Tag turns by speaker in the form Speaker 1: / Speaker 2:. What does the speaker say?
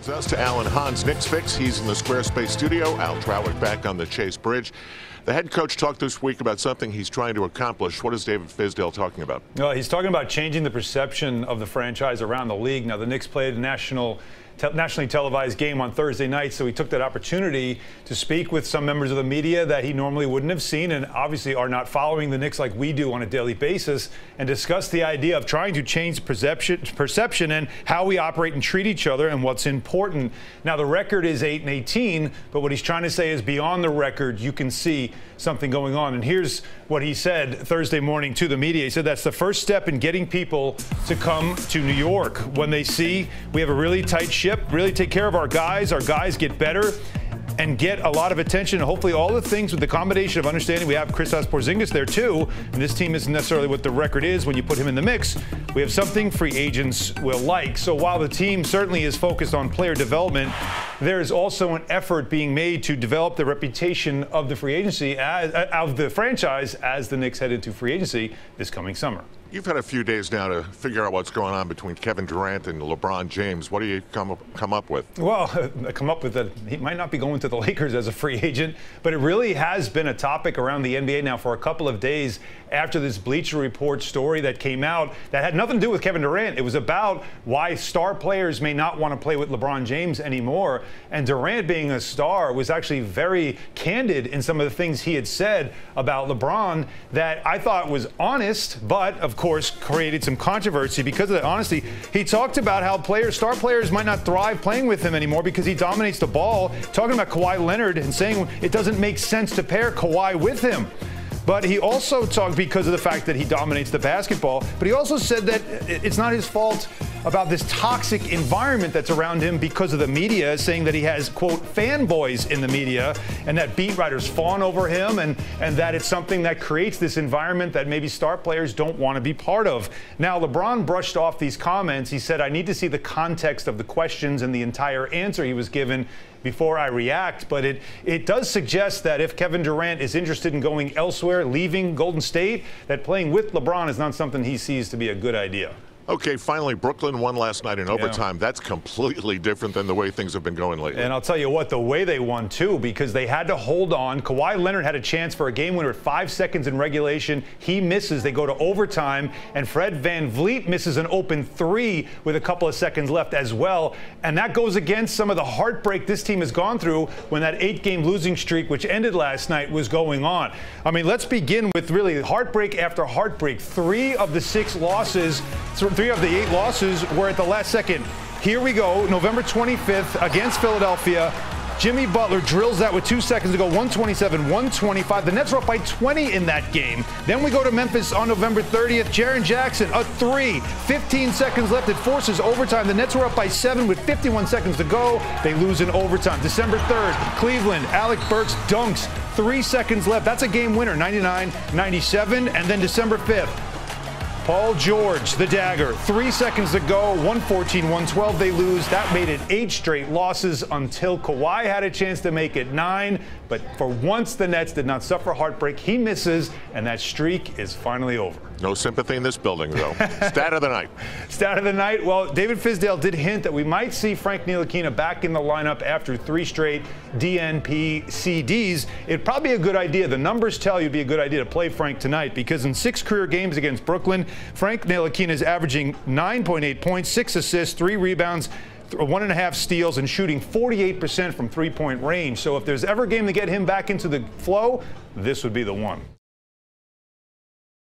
Speaker 1: Brings us to Alan Hahn's Knicks Fix. He's in the Squarespace studio. Al Trowick back on the Chase Bridge. The head coach talked this week about something he's trying to accomplish. What is David Fizdale talking about?
Speaker 2: He's talking about changing the perception of the franchise around the league. Now, the Knicks played a nationally televised game on Thursday night, so he took that opportunity to speak with some members of the media that he normally wouldn't have seen and obviously are not following the Knicks like we do on a daily basis, and discuss the idea of trying to change perception and how we operate and treat each other and what's important. Now, the record is 8-18, but what he's trying to say is beyond the record, you can see something going on. And here's what he said Thursday morning to the media. He said that's the first step in getting people to come to New York. When they see we have a really tight ship, really take care of our guys get better and get a lot of attention. And hopefully all the things with the combination of understanding we have Kristaps Porzingis there too, and this team isn't necessarily what the record is when you put him in the mix. We have something free agents will like. So while the team certainly is focused on player development, there is also an effort being made to develop the reputation of the free agency, of the franchise, as the Knicks head into free agency this coming summer.
Speaker 1: You've had a few days now to figure out what's going on between Kevin Durant and LeBron James. What do you come up with?
Speaker 2: Well, I come up with that he might not be going to the Lakers as a free agent, but it really has been a topic around the NBA now for a couple of days after this Bleacher Report story that came out that had nothing to do with Kevin Durant. It was about why star players may not want to play with LeBron James anymore. And Durant, being a star, was actually very candid in some of the things he had said about LeBron that I thought was honest, but of course created some controversy because of that honesty. He talked about how star players might not thrive playing with him anymore because he dominates the ball, talking about Kawhi Leonard and saying it doesn't make sense to pair Kawhi with him. But he also talked because of the fact that he dominates the basketball, but he also said that it's not his fault about this toxic environment that's around him because of the media, saying that he has, quote, fanboys in the media and that beat writers fawn over him and that it's something that creates this environment that maybe star players don't want to be part of. Now, LeBron brushed off these comments. He said, I need to see the context of the questions and the entire answer he was given before I react, but it does suggest that if Kevin Durant is interested in going elsewhere, leaving Golden State, that playing with LeBron is not something he sees to be a good idea.
Speaker 1: Okay, finally, Brooklyn won last night in overtime. Yeah. That's completely different than the way things have been going lately.
Speaker 2: And I'll tell you what, the way they won, too, because they had to hold on. Kawhi Leonard had a chance for a game winner at 5 seconds in regulation. He misses. They go to overtime. And Fred VanVleet misses an open three with a couple of seconds left as well. And that goes against some of the heartbreak this team has gone through when that 8-game losing streak, which ended last night, was going on. I mean, let's begin with really heartbreak after heartbreak. 3 of the 6 losses, 3 of the 8 losses were at the last second. Here we go, November 25th against Philadelphia. Jimmy Butler drills that with 2 seconds to go, 127-125. The Nets were up by 20 in that game. Then we go to Memphis on November 30th. Jaren Jackson, a 3, 15 seconds left. It forces overtime. The Nets were up by 7 with 51 seconds to go. They lose in overtime. December 3rd, Cleveland, Alec Burks dunks, 3 seconds left. That's a game winner, 99-97. And then December 5th, Paul George, the dagger, 3 seconds to go, 114-112. They lose. That made it 8 straight losses until Kawhi had a chance to make it 9. But for once, the Nets did not suffer heartbreak. He misses, and that streak is finally over.
Speaker 1: No sympathy in this building, though. Stat of the night.
Speaker 2: Stat of the night. Well, David Fizdale did hint that we might see Frank Ntilikina back in the lineup after 3 straight DNP CDs. It'd probably be a good idea. The numbers tell you it'd be a good idea to play Frank tonight because in 6 career games against Brooklyn, Frank Ntilikina is averaging 9.8 points, 6 assists, 3 rebounds, 1.5 steals, and shooting 48% from 3-point range. So if there's ever a game to get him back into the flow, this would be the one.